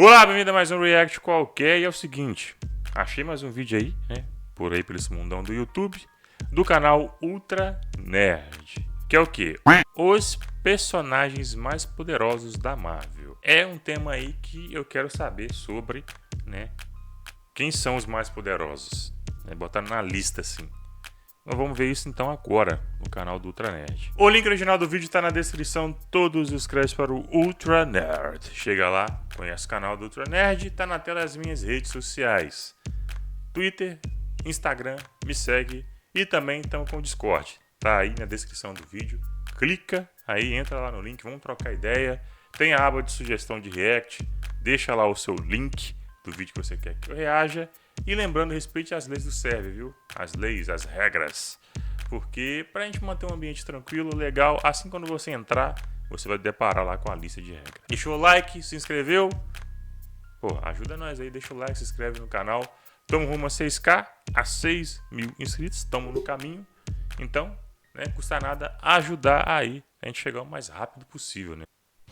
Olá, bem-vindo a mais um React qualquer. E é o seguinte, achei mais um vídeo aí, né? Por aí, pelo esse mundão do YouTube, do canal Ultra Nerd. Que é o quê? Os personagens mais poderosos da Marvel. É um tema aí que eu quero saber sobre, né? Quem são os mais poderosos? Botar na lista assim. Nós vamos ver isso então agora no canal do Ultra Nerd. O link original do vídeo está na descrição. Todos os créditos para o Ultra Nerd. Chega lá, conhece o canal do Ultra Nerd. Está na tela as minhas redes sociais: Twitter, Instagram, me segue. E também estamos com o Discord. Tá aí na descrição do vídeo. Clica aí, entra lá no link, vamos trocar ideia. Tem a aba de sugestão de react. Deixa lá o seu link do vídeo que você quer que eu reaja. E lembrando, respeite as leis do server, viu? As leis, as regras. Porque pra gente manter um ambiente tranquilo, legal, assim quando você entrar, você vai deparar lá com a lista de regras. Deixou o like, se inscreveu? Pô, ajuda nós aí, deixa o like, se inscreve no canal. Tamo rumo a 6K, a 6 mil inscritos, estamos no caminho. Então, né, custa nada ajudar aí a gente chegar o mais rápido possível, né?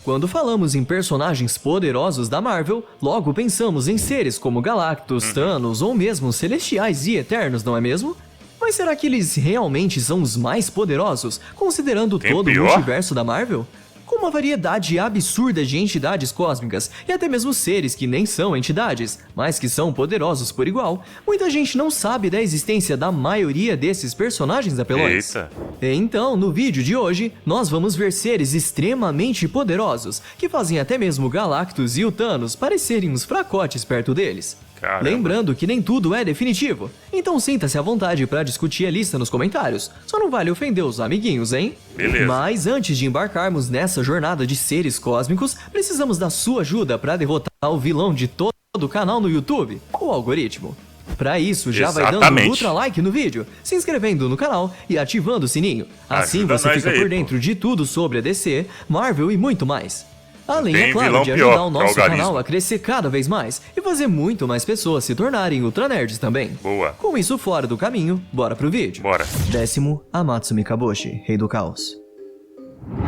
Quando falamos em personagens poderosos da Marvel, logo pensamos em seres como Galactus, Thanos ou mesmo Celestiais e Eternos, não é mesmo? Mas será que eles realmente são os mais poderosos, considerando todo o multiverso da Marvel? Com uma variedade absurda de entidades cósmicas e até mesmo seres que nem são entidades, mas que são poderosos por igual, muita gente não sabe da existência da maioria desses personagens apelões. Eita. Então, no vídeo de hoje, nós vamos ver seres extremamente poderosos, que fazem até mesmo Galactus e o Thanos parecerem uns fracotes perto deles. Caramba. Lembrando que nem tudo é definitivo, então sinta-se à vontade para discutir a lista nos comentários, só não vale ofender os amiguinhos, hein? Beleza. Mas antes de embarcarmos nessa jornada de seres cósmicos, precisamos da sua ajuda para derrotar o vilão de todo o canal no YouTube, o algoritmo. Para isso, já vai dando um ultra like no vídeo, se inscrevendo no canal e ativando o sininho. Assim você fica por dentro de tudo sobre a DC, Marvel e muito mais. Além, é claro, de ajudar o nosso canal a crescer cada vez mais e fazer muito mais pessoas se tornarem Ultra Nerds também. Boa. Com isso fora do caminho, bora pro vídeo. Bora. 10º, Amatsu Mikaboshi, Rei do Caos.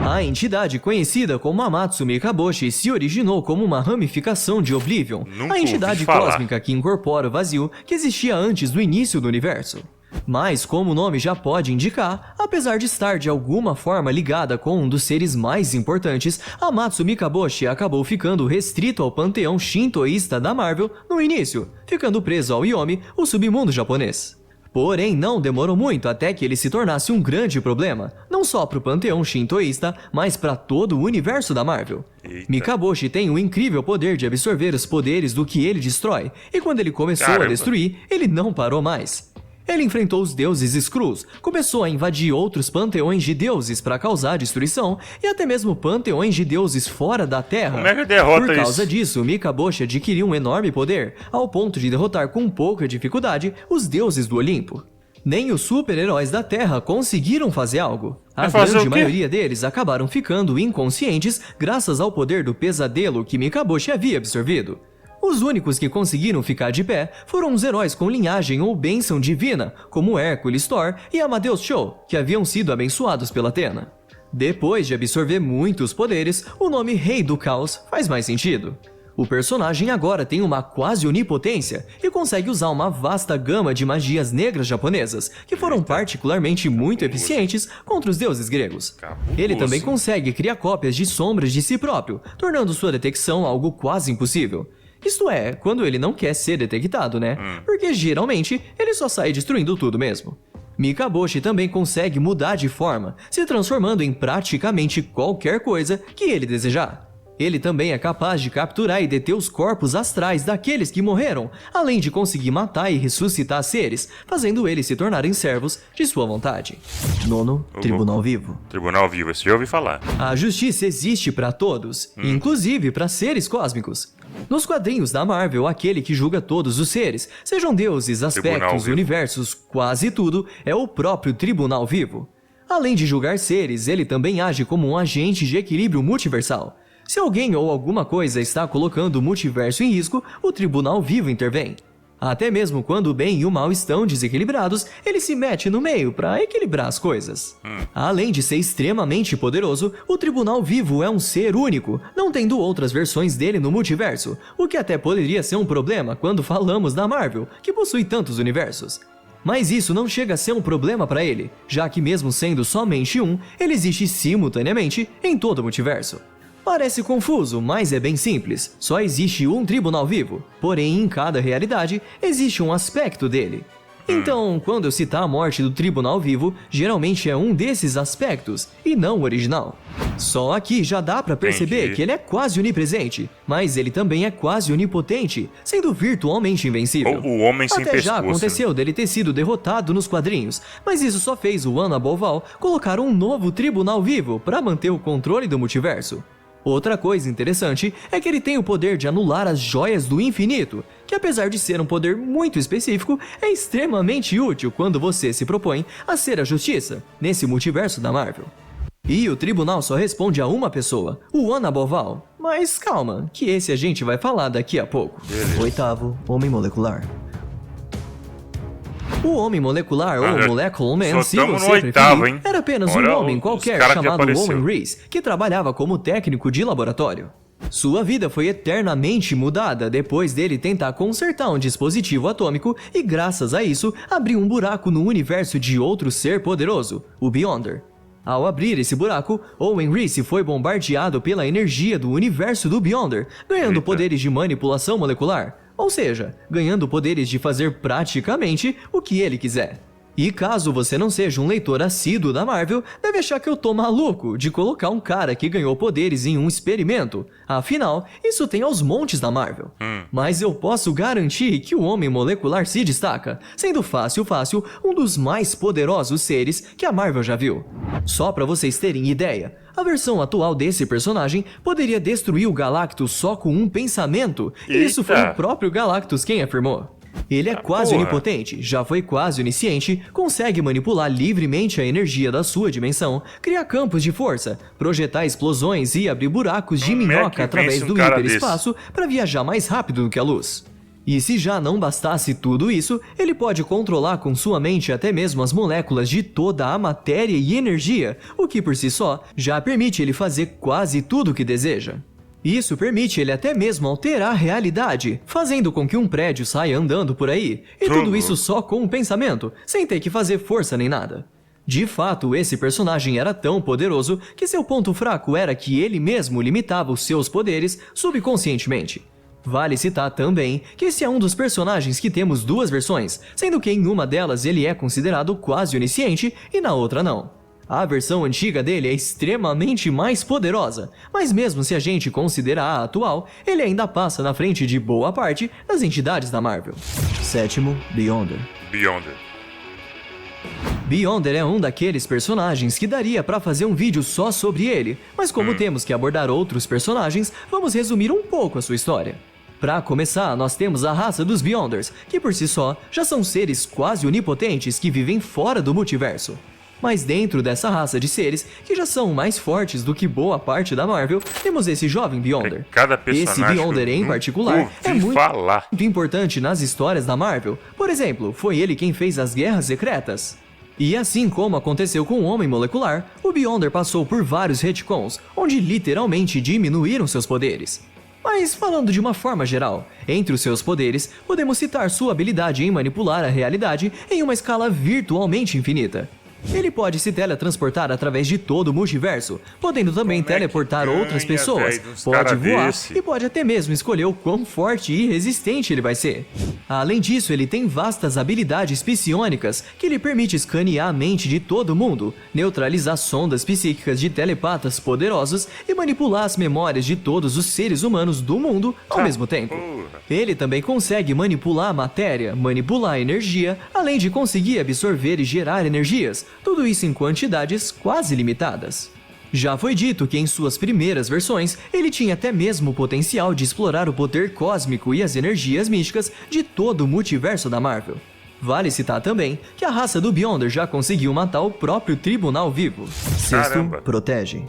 A entidade conhecida como Amatsu Mikaboshi se originou como uma ramificação de Oblivion, a entidade cósmica que incorpora o vazio que existia antes do início do universo. Mas, como o nome já pode indicar, apesar de estar de alguma forma ligada com um dos seres mais importantes, Amatsu Mikaboshi acabou ficando restrito ao panteão shintoísta da Marvel no início, ficando preso ao Yomi, o submundo japonês. Porém, não demorou muito até que ele se tornasse um grande problema, não só para o panteão shintoísta, mas para todo o universo da Marvel. Mikaboshi tem o incrível poder de absorver os poderes do que ele destrói, e quando ele começou a destruir, ele não parou mais. Ele enfrentou os deuses Skrulls, começou a invadir outros panteões de deuses para causar destruição e até mesmo panteões de deuses fora da Terra. Como é que derrota Por causa isso? disso, Mikaboshi adquiriu um enorme poder, ao ponto de derrotar com pouca dificuldade os deuses do Olimpo. Nem os super-heróis da Terra conseguiram fazer algo. A grande maioria deles acabaram ficando inconscientes graças ao poder do pesadelo que Mikaboshi havia absorvido. Os únicos que conseguiram ficar de pé foram os heróis com linhagem ou bênção divina, como Hércules, Thor e Amadeus Cho, que haviam sido abençoados pela Atena. Depois de absorver muitos poderes, o nome Rei do Caos faz mais sentido. O personagem agora tem uma quase onipotência e consegue usar uma vasta gama de magias negras japonesas, que foram particularmente muito eficientes contra os deuses gregos. Ele também consegue criar cópias de sombras de si próprio, tornando sua detecção algo quase impossível. Isto é, quando ele não quer ser detectado, né? Porque geralmente ele só sai destruindo tudo mesmo. Mikaboshi também consegue mudar de forma, se transformando em praticamente qualquer coisa que ele desejar. Ele também é capaz de capturar e deter os corpos astrais daqueles que morreram, além de conseguir matar e ressuscitar seres, fazendo eles se tornarem servos de sua vontade. 9º, Tribunal Vivo. Tribunal Vivo, esse já ouvi falar. A justiça existe para todos, inclusive para seres cósmicos. Nos quadrinhos da Marvel, aquele que julga todos os seres, sejam deuses, aspectos, universos, quase tudo, é o próprio Tribunal Vivo. Além de julgar seres, ele também age como um agente de equilíbrio multiversal. Se alguém ou alguma coisa está colocando o multiverso em risco, o Tribunal Vivo intervém. Até mesmo quando o bem e o mal estão desequilibrados, ele se mete no meio para equilibrar as coisas. Além de ser extremamente poderoso, o Tribunal Vivo é um ser único, não tendo outras versões dele no multiverso, o que até poderia ser um problema quando falamos da Marvel, que possui tantos universos. Mas isso não chega a ser um problema para ele, já que mesmo sendo somente um, ele existe simultaneamente em todo o multiverso. Parece confuso, mas é bem simples. Só existe um tribunal vivo, porém em cada realidade existe um aspecto dele. Então, quando eu citar a morte do tribunal vivo, geralmente é um desses aspectos, e não o original. Só aqui já dá pra perceber que ele é quase onipresente, mas ele também é quase onipotente, sendo virtualmente invencível. O homem sem Até já pescoço, aconteceu dele ter sido derrotado nos quadrinhos, mas isso só fez o Ana Boval colocar um novo tribunal vivo para manter o controle do multiverso. Outra coisa interessante é que ele tem o poder de anular as joias do infinito, que apesar de ser um poder muito específico, é extremamente útil quando você se propõe a ser a justiça, nesse multiverso da Marvel. E o tribunal só responde a uma pessoa, o Ana Boval. Mas calma, que esse a gente vai falar daqui a pouco. Oitavo, Homem Molecular. O Homem Molecular, ou Molecular Man, se você preferir, era apenas um homem qualquer chamado Owen Reese, que trabalhava como técnico de laboratório. Sua vida foi eternamente mudada depois dele tentar consertar um dispositivo atômico e, graças a isso, abriu um buraco no universo de outro ser poderoso, o Beyonder. Ao abrir esse buraco, Owen Reese foi bombardeado pela energia do universo do Beyonder, ganhando poderes de manipulação molecular. Ou seja, ganhando poderes de fazer praticamente o que ele quiser. E caso você não seja um leitor assíduo da Marvel, deve achar que eu tô maluco de colocar um cara que ganhou poderes em um experimento. Afinal, isso tem aos montes da Marvel. Mas eu posso garantir que o Homem Molecular se destaca, sendo fácil um dos mais poderosos seres que a Marvel já viu. Só pra vocês terem ideia, a versão atual desse personagem poderia destruir o Galactus só com um pensamento, e isso foi o próprio Galactus quem afirmou. Ele é quase onipotente, já foi quase onisciente, consegue manipular livremente a energia da sua dimensão, criar campos de força, projetar explosões e abrir buracos de minhoca através do hiperespaço para viajar mais rápido do que a luz. E se já não bastasse tudo isso, ele pode controlar com sua mente até mesmo as moléculas de toda a matéria e energia, o que por si só já permite ele fazer quase tudo o que deseja. Isso permite ele até mesmo alterar a realidade, fazendo com que um prédio saia andando por aí, e tudo isso só com um pensamento, sem ter que fazer força nem nada. De fato, esse personagem era tão poderoso que seu ponto fraco era que ele mesmo limitava os seus poderes subconscientemente. Vale citar também que esse é um dos personagens que temos duas versões, sendo que em uma delas ele é considerado quase onisciente e na outra não. A versão antiga dele é extremamente mais poderosa, mas mesmo se a gente considerar a atual, ele ainda passa na frente de boa parte das entidades da Marvel. Sétimo, Beyonder. Beyonder é um daqueles personagens que daria pra fazer um vídeo só sobre ele, mas como temos que abordar outros personagens, vamos resumir um pouco a sua história. Pra começar, nós temos a raça dos Beyonders, que por si só já são seres quase onipotentes que vivem fora do multiverso. Mas dentro dessa raça de seres, que já são mais fortes do que boa parte da Marvel, temos esse jovem Beyonder. Esse Beyonder em particular é muito importante nas histórias da Marvel. Por exemplo, foi ele quem fez as Guerras Secretas. E assim como aconteceu com o Homem Molecular, o Beyonder passou por vários retcons, onde literalmente diminuíram seus poderes. Mas falando de uma forma geral, entre os seus poderes, podemos citar sua habilidade em manipular a realidade em uma escala virtualmente infinita. Ele pode se teletransportar através de todo o multiverso, podendo também teleportar outras pessoas, pode voar e pode até mesmo escolher o quão forte e resistente ele vai ser. Além disso, ele tem vastas habilidades psionicas que lhe permite escanear a mente de todo mundo, neutralizar sondas psíquicas de telepatas poderosos e manipular as memórias de todos os seres humanos do mundo ao mesmo tempo. Ele também consegue manipular a matéria, manipular a energia, além de conseguir absorver e gerar energias, tudo isso em quantidades quase limitadas. Já foi dito que em suas primeiras versões, ele tinha até mesmo o potencial de explorar o poder cósmico e as energias místicas de todo o multiverso da Marvel. Vale citar também que a raça do Beyonder já conseguiu matar o próprio Tribunal Vivo. Sexto, Protege.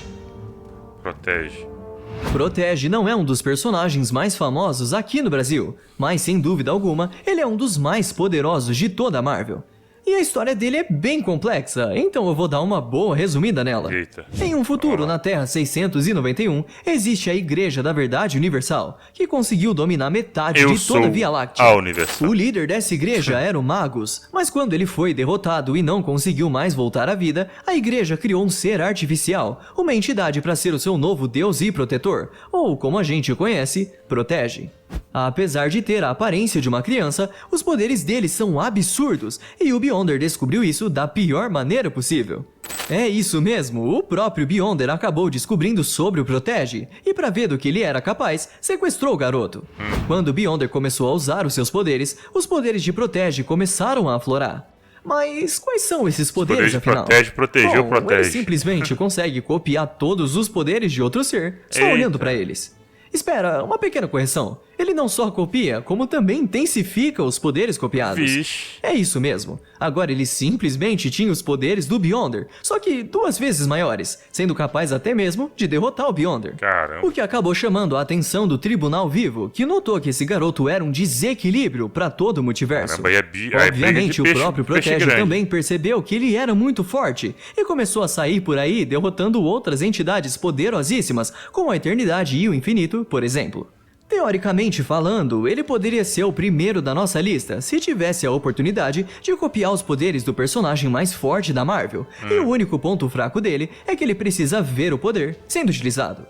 Protege não é um dos personagens mais famosos aqui no Brasil, mas sem dúvida alguma, ele é um dos mais poderosos de toda a Marvel. E a história dele é bem complexa, então eu vou dar uma boa resumida nela. Eita. Em um futuro na Terra 691, existe a Igreja da Verdade Universal, que conseguiu dominar metade de toda a Via Láctea. A Universal. O líder dessa igreja era o Magus, mas quando ele foi derrotado e não conseguiu mais voltar à vida, a igreja criou um ser artificial, uma entidade para ser o seu novo deus e protetor, ou como a gente o conhece, Protege. Apesar de ter a aparência de uma criança, os poderes dele são absurdos, e o Beyonder descobriu isso da pior maneira possível. É isso mesmo, o próprio Beyonder acabou descobrindo sobre o Protege, e para ver do que ele era capaz, sequestrou o garoto. Quando Beyonder começou a usar os seus poderes, os poderes de Protege começaram a aflorar. Mas quais são esses poderes, afinal? Protege, protegeu, Bom, protege. ele simplesmente consegue copiar todos os poderes de outro ser, só Eita. olhando para eles. Espera, uma pequena correção. Ele não só copia, como também intensifica os poderes copiados. Vixe. É isso mesmo. Agora ele simplesmente tinha os poderes do Beyonder, só que 2 vezes maiores, sendo capaz até mesmo de derrotar o Beyonder. Caramba. O que acabou chamando a atenção do Tribunal Vivo, que notou que esse garoto era um desequilíbrio para todo o multiverso. Caramba, aí briga Obviamente, de o peixe- próprio peixe Protege grande. também percebeu que ele era muito forte e começou a sair por aí derrotando outras entidades poderosíssimas, como a Eternidade e o Infinito, por exemplo. Teoricamente falando, ele poderia ser o primeiro da nossa lista se tivesse a oportunidade de copiar os poderes do personagem mais forte da Marvel, e o único ponto fraco dele é que ele precisa ver o poder sendo utilizado.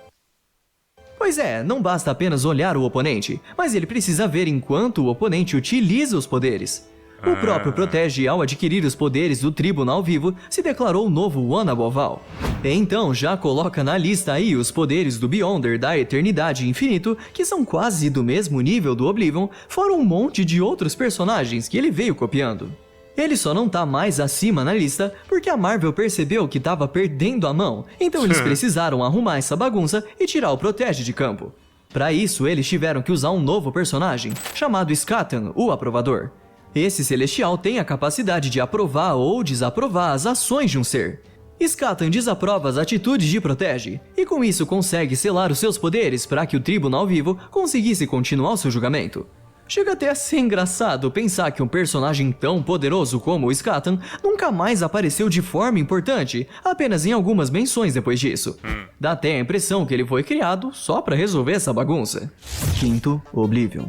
Pois é, não basta apenas olhar o oponente, mas ele precisa ver enquanto o oponente utiliza os poderes. O próprio Protege, ao adquirir os poderes do Tribunal Vivo, se declarou o novo One Above All. Então já coloca na lista aí os poderes do Beyonder, da Eternidade e Infinito, que são quase do mesmo nível do Oblivion, fora um monte de outros personagens que ele veio copiando. Ele só não tá mais acima na lista porque a Marvel percebeu que tava perdendo a mão, então eles precisaram arrumar essa bagunça e tirar o Protege de campo. Para isso, eles tiveram que usar um novo personagem, chamado Skatan, o Aprovador. Esse celestial tem a capacidade de aprovar ou desaprovar as ações de um ser. Skatan desaprova as atitudes de Protege, e com isso consegue selar os seus poderes para que o Tribunal Vivo conseguisse continuar o seu julgamento. Chega até a ser engraçado pensar que um personagem tão poderoso como o Skatan nunca mais apareceu de forma importante, apenas em algumas menções depois disso. Dá até a impressão que ele foi criado só para resolver essa bagunça. Quinto, Oblivion.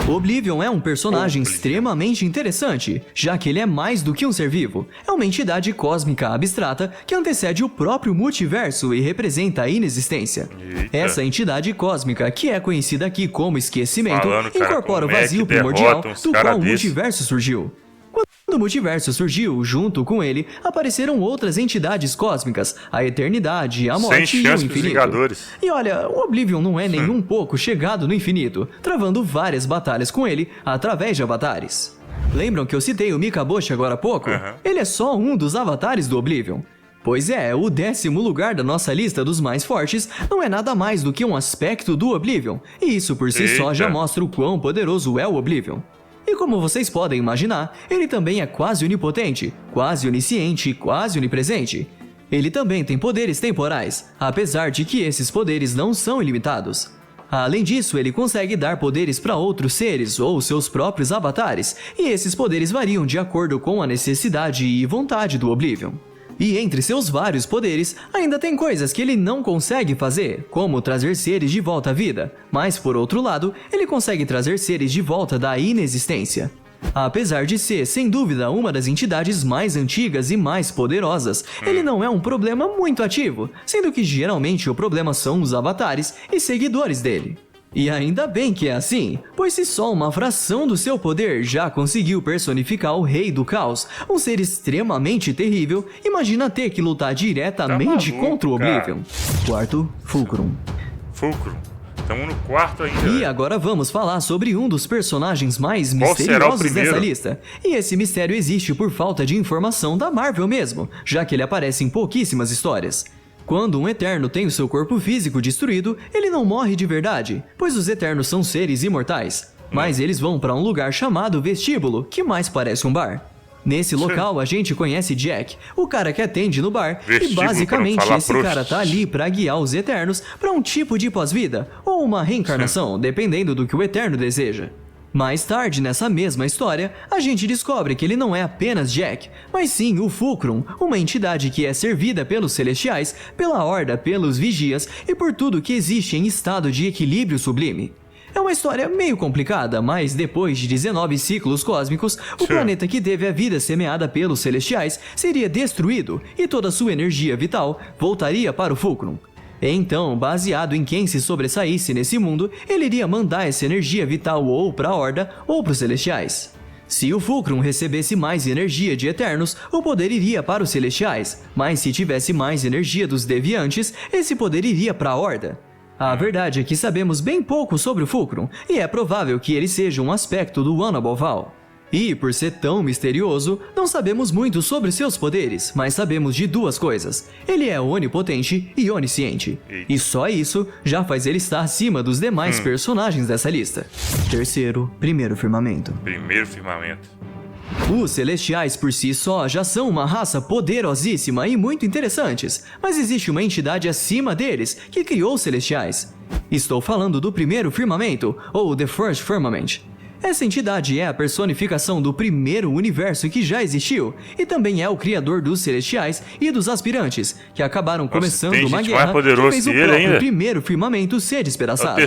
Oblivion é um personagem extremamente interessante, já que ele é mais do que um ser vivo. É uma entidade cósmica abstrata que antecede o próprio multiverso e representa a inexistência. Eita. Essa entidade cósmica, que é conhecida aqui como esquecimento, Falando, cara, incorpora o como é vazio que primordial derrota uns do cara qual o desse? multiverso surgiu. Quando o multiverso surgiu, junto com ele, apareceram outras entidades cósmicas, a Eternidade, a Morte Sem e o chance pros Infinito. Vingadores. E olha, o Oblivion não é nem um pouco chegado no infinito, travando várias batalhas com ele através de avatares. Lembram que eu citei o Mikaboshi agora há pouco? Ele é só um dos avatares do Oblivion. Pois é, o 10º lugar da nossa lista dos mais fortes não é nada mais do que um aspecto do Oblivion, e isso por si só já Eita. mostra o quão poderoso é o Oblivion. E como vocês podem imaginar, ele também é quase onipotente, quase onisciente e quase onipresente. Ele também tem poderes temporais, apesar de que esses poderes não são ilimitados. Além disso, ele consegue dar poderes para outros seres ou seus próprios avatares, e esses poderes variam de acordo com a necessidade e vontade do Oblivion. E entre seus vários poderes, ainda tem coisas que ele não consegue fazer, como trazer seres de volta à vida, mas por outro lado, ele consegue trazer seres de volta da inexistência. Apesar de ser, sem dúvida, uma das entidades mais antigas e mais poderosas, ele não é um problema muito ativo, sendo que geralmente o problema são os avatares e seguidores dele. E ainda bem que é assim, pois se só uma fração do seu poder já conseguiu personificar o Rei do Caos, um ser extremamente terrível, imagina ter que lutar diretamente Tá maluco, contra o cara. Oblivion. Quarto, Fulcrum. Fulcrum. Estamos no quarto ainda. E agora vamos falar sobre um dos personagens mais Qual será o misteriosos primeiro? dessa lista. E esse mistério existe por falta de informação da Marvel mesmo, já que ele aparece em pouquíssimas histórias. Quando um Eterno tem o seu corpo físico destruído, ele não morre de verdade, pois os Eternos são seres imortais. Mas eles vão para um lugar chamado Vestíbulo, que mais parece um bar. Nesse local, a gente conhece Jack, o cara que atende no bar, Vestíbulo, e basicamente pra não falar esse prost. cara tá ali pra guiar os Eternos pra um tipo de pós-vida, ou uma reencarnação, dependendo do que o Eterno deseja. Mais tarde, nessa mesma história, a gente descobre que ele não é apenas Jack, mas sim o Fulcrum, uma entidade que é servida pelos Celestiais, pela Horda, pelos Vigias e por tudo que existe em estado de equilíbrio sublime. É uma história meio complicada, mas depois de 19 ciclos cósmicos, o planeta que teve a vida semeada pelos Celestiais seria destruído e toda sua energia vital voltaria para o Fulcrum. Então, baseado em quem se sobressaísse nesse mundo, ele iria mandar essa energia vital ou para a Horda ou para os Celestiais. Se o Fulcrum recebesse mais energia de Eternos, o poder iria para os Celestiais, mas se tivesse mais energia dos Deviantes, esse poder iria para a Horda. A verdade é que sabemos bem pouco sobre o Fulcrum, e é provável que ele seja um aspecto do One Above All. E, por ser tão misterioso, não sabemos muito sobre seus poderes, mas sabemos de duas coisas. Ele é onipotente e onisciente. E só isso já faz ele estar acima dos demais personagens dessa lista. Terceiro, primeiro firmamento. Primeiro firmamento. Os Celestiais por si só já são uma raça poderosíssima e muito interessantes, mas existe uma entidade acima deles que criou os Celestiais. Estou falando do primeiro firmamento, ou The First Firmament. Essa entidade é a personificação do primeiro universo que já existiu e também é o criador dos Celestiais e dos Aspirantes, que acabaram começando uma guerra que fez o próprio primeiro firmamento ser despedaçado.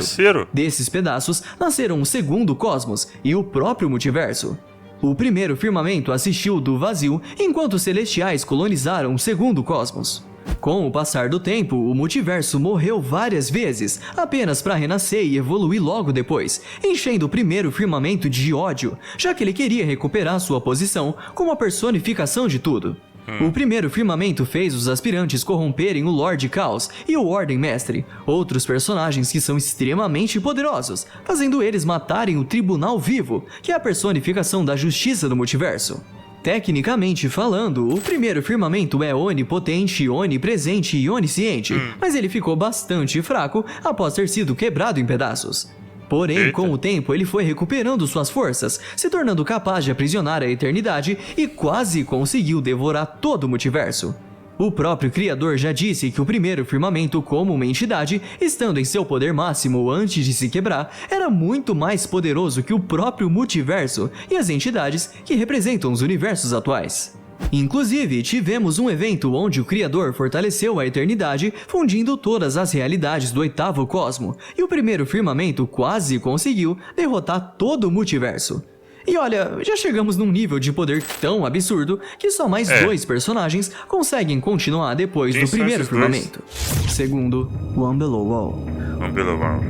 Desses pedaços nasceram o segundo cosmos e o próprio multiverso. O primeiro firmamento assistiu do vazio enquanto os Celestiais colonizaram o segundo cosmos. Com o passar do tempo, o multiverso morreu várias vezes, apenas para renascer e evoluir logo depois, enchendo o primeiro firmamento de ódio, já que ele queria recuperar sua posição como a personificação de tudo. O primeiro firmamento fez os aspirantes corromperem o Lorde Caos e o Ordem Mestre, outros personagens que são extremamente poderosos, fazendo eles matarem o Tribunal Vivo, que é a personificação da justiça do multiverso. Tecnicamente falando, o primeiro firmamento é onipotente, onipresente e onisciente, mas ele ficou bastante fraco após ter sido quebrado em pedaços. Porém, com o tempo, ele foi recuperando suas forças, se tornando capaz de aprisionar a eternidade e quase conseguiu devorar todo o multiverso. O próprio criador já disse que o primeiro firmamento, como uma entidade, estando em seu poder máximo antes de se quebrar, era muito mais poderoso que o próprio multiverso e as entidades que representam os universos atuais. Inclusive, tivemos um evento onde o Criador fortaleceu a eternidade, fundindo todas as realidades do oitavo cosmo, e o primeiro firmamento quase conseguiu derrotar todo o multiverso. E olha, já chegamos num nível de poder tão absurdo que só mais dois personagens conseguem continuar depois do primeiro firmamento. Segundo, One Below All. One Below All.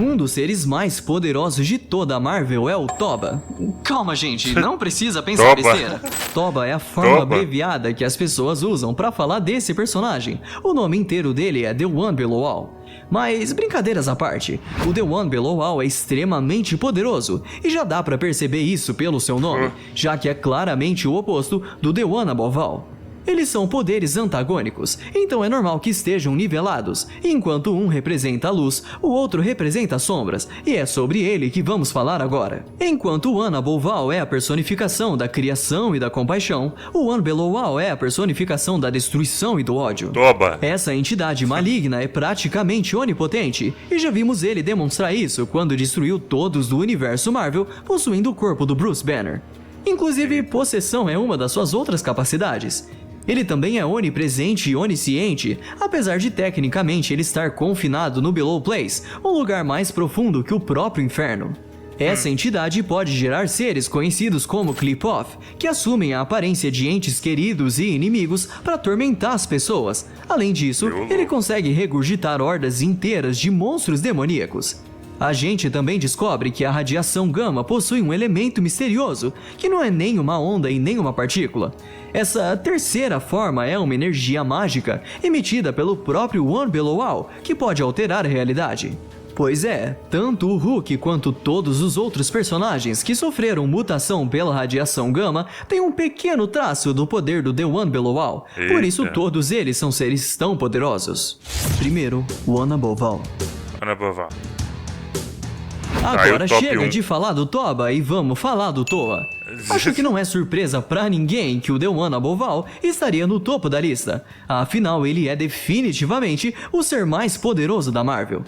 Um dos seres mais poderosos de toda a Marvel é o Toba. Calma, gente, não precisa pensar besteira. Toba é a forma abreviada que as pessoas usam para falar desse personagem. O nome inteiro dele é The One Below All. Mas, brincadeiras à parte, o The One Below All é extremamente poderoso, e já dá pra perceber isso pelo seu nome, já que é claramente o oposto do The One Above All. Eles são poderes antagônicos, então é normal que estejam nivelados, enquanto um representa a luz, o outro representa as sombras, e é sobre ele que vamos falar agora. Enquanto o One Above All é a personificação da criação e da compaixão, o One Below All é a personificação da destruição e do ódio. Essa entidade maligna é praticamente onipotente, e já vimos ele demonstrar isso quando destruiu todos do universo Marvel, possuindo o corpo do Bruce Banner. Inclusive, possessão é uma das suas outras capacidades. Ele também é onipresente e onisciente, apesar de tecnicamente ele estar confinado no Below Place, um lugar mais profundo que o próprio inferno. Essa entidade pode gerar seres conhecidos como Clip-Off, que assumem a aparência de entes queridos e inimigos para atormentar as pessoas. Além disso, ele consegue regurgitar hordas inteiras de monstros demoníacos. A gente também descobre que a radiação gama possui um elemento misterioso, que não é nem uma onda e nem uma partícula. Essa terceira forma é uma energia mágica emitida pelo próprio One Below All, que pode alterar a realidade. Pois é, tanto o Hulk quanto todos os outros personagens que sofreram mutação pela radiação gama têm um pequeno traço do poder do The One Below All, por isso todos eles são seres tão poderosos. Primeiro, One Above All. One Above All. Agora chega de falar do Toba e vamos falar do Toa. Acho que não é surpresa pra ninguém que o The One Above All estaria no topo da lista. Afinal, ele é definitivamente o ser mais poderoso da Marvel.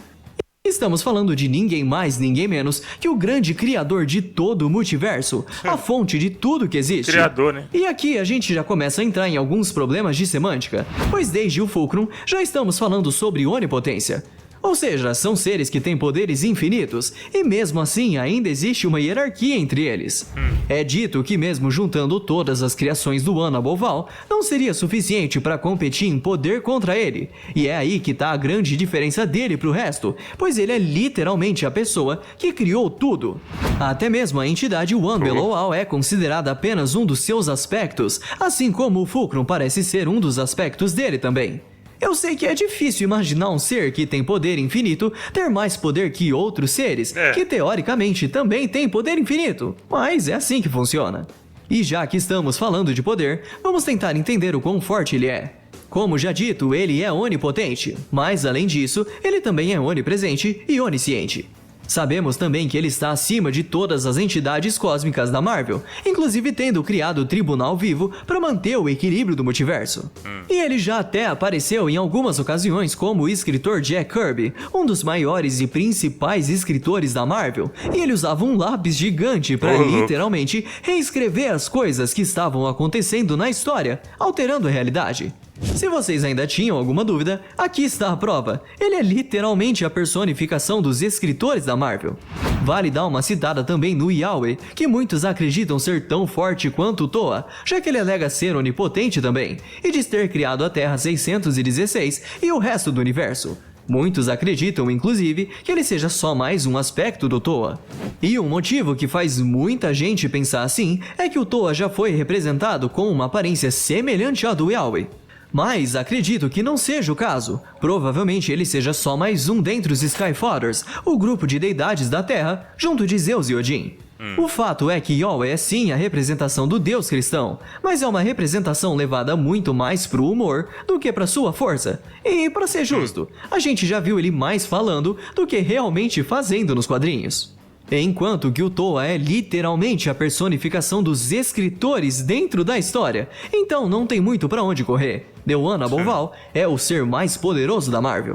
Estamos falando de ninguém mais, ninguém menos que o grande criador de todo o multiverso, a fonte de tudo que existe. Criador, né? E aqui a gente já começa a entrar em alguns problemas de semântica, pois desde o Fulcrum já estamos falando sobre onipotência. Ou seja, são seres que têm poderes infinitos, e mesmo assim ainda existe uma hierarquia entre eles. É dito que mesmo juntando todas as criações do One Above All, não seria suficiente para competir em poder contra ele. E é aí que tá a grande diferença dele pro resto, pois ele é literalmente a pessoa que criou tudo. Até mesmo a entidade One Below All é considerada apenas um dos seus aspectos, assim como o Fulcrum parece ser um dos aspectos dele também. Eu sei que é difícil imaginar um ser que tem poder infinito ter mais poder que outros seres, que teoricamente também têm poder infinito, mas é assim que funciona. E já que estamos falando de poder, vamos tentar entender o quão forte ele é. Como já dito, ele é onipotente, mas além disso, ele também é onipresente e onisciente. Sabemos também que ele está acima de todas as entidades cósmicas da Marvel, inclusive tendo criado o Tribunal Vivo para manter o equilíbrio do multiverso. E ele já até apareceu em algumas ocasiões como o escritor Jack Kirby, um dos maiores e principais escritores da Marvel, e ele usava um lápis gigante para literalmente reescrever as coisas que estavam acontecendo na história, alterando a realidade. Se vocês ainda tinham alguma dúvida, aqui está a prova. Ele é literalmente a personificação dos escritores da Marvel. Vale dar uma citada também no Yahweh, que muitos acreditam ser tão forte quanto o Toa, já que ele alega ser onipotente também, e diz ter criado a Terra 616 e o resto do universo. Muitos acreditam, inclusive, que ele seja só mais um aspecto do Toa. E um motivo que faz muita gente pensar assim é que o Toa já foi representado com uma aparência semelhante à do Yahweh. Mas acredito que não seja o caso. Provavelmente ele seja só mais um dentre os Skyfathers, o grupo de deidades da Terra, junto de Zeus e Odin. O fato é que Yahweh é sim a representação do Deus cristão, mas é uma representação levada muito mais pro humor do que pra sua força. E, pra ser justo, a gente já viu ele mais falando do que realmente fazendo nos quadrinhos. Enquanto que o Toa é literalmente a personificação dos escritores dentro da história, então não tem muito pra onde correr. The One Above All é o ser mais poderoso da Marvel.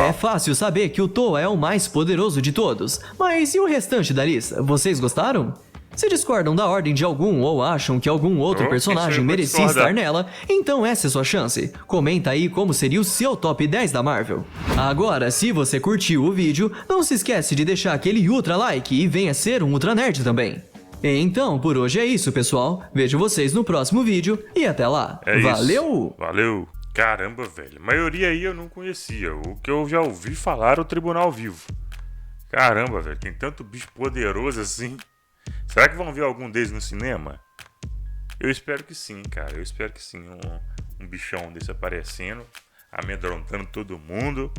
É fácil saber que o Toa é o mais poderoso de todos, mas e o restante da lista? Vocês gostaram? Se discordam da ordem de algum ou acham que algum outro personagem merecia estar nela, então essa é sua chance. Comenta aí como seria o seu top 10 da Marvel. Agora, se você curtiu o vídeo, não se esquece de deixar aquele ultra like e venha ser um ultra nerd também. Então, por hoje é isso, pessoal. Vejo vocês no próximo vídeo e até lá. Valeu! Valeu! Caramba, velho. A maioria aí eu não conhecia. O que eu já ouvi falar é o Tribunal Vivo. Caramba, velho. Tem tanto bicho poderoso assim. Será que vão ver algum deles no cinema? Eu espero que sim, cara. Eu espero que sim. Um bichão desse aparecendo, amedrontando todo mundo,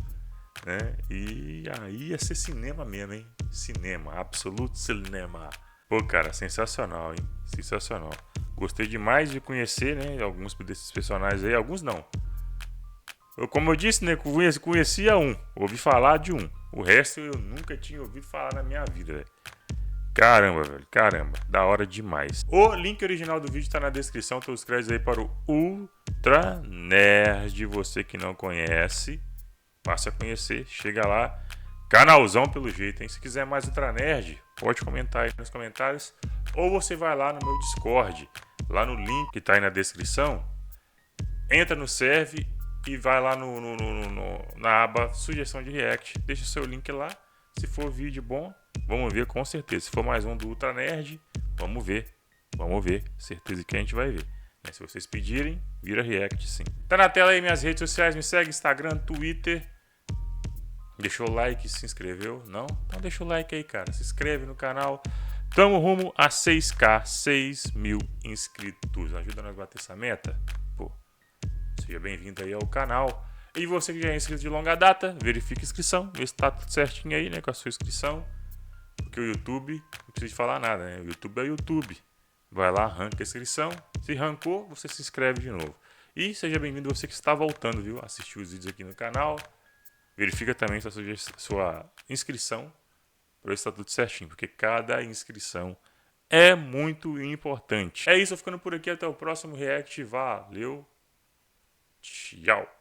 né? E aí ia ser cinema mesmo, hein? Cinema, absoluto cinema. Pô, cara, sensacional, hein? Sensacional. Gostei demais de conhecer, né? Alguns desses personagens aí. Alguns não. Como eu disse, né? Conhecia um. Ouvi falar de um. O resto eu nunca tinha ouvido falar na minha vida, velho. Caramba, velho, caramba, da hora demais. O link original do vídeo tá na descrição, todos os créditos aí para o Ultra Nerd. Você que não conhece, passa a conhecer, chega lá. Canalzão pelo jeito, hein? Se quiser mais Ultra Nerd, pode comentar aí nos comentários. Ou você vai lá no meu Discord, lá no link que tá aí na descrição. Entra no serve e vai lá na aba sugestão de react. Deixa o seu link lá. Se for vídeo bom, vamos ver com certeza. Se for mais um do Ultra Nerd, vamos ver. Vamos ver. Certeza que a gente vai ver. Mas se vocês pedirem, vira react sim. Tá na tela aí minhas redes sociais. Me segue Instagram, Twitter. Deixou o like, se inscreveu? Não? Então deixa o like aí, cara. Se inscreve no canal. Tamo rumo a 6K, 6 mil inscritos. Ajuda nós a bater essa meta? Pô, seja bem-vindo aí ao canal. E você que já é inscrito de longa data, verifique a inscrição, vê se tá tudo certinho aí, né, com a sua inscrição. Porque o YouTube, não precisa de falar nada, né? O YouTube é o YouTube. Vai lá, arranca a inscrição. Se arrancou, você se inscreve de novo. E seja bem-vindo você que está voltando, viu? Assistir os vídeos aqui no canal. Verifica também sua inscrição para ver se tá tudo certinho, porque cada inscrição é muito importante. É isso, eu ficando por aqui, até o próximo react. Valeu, tchau.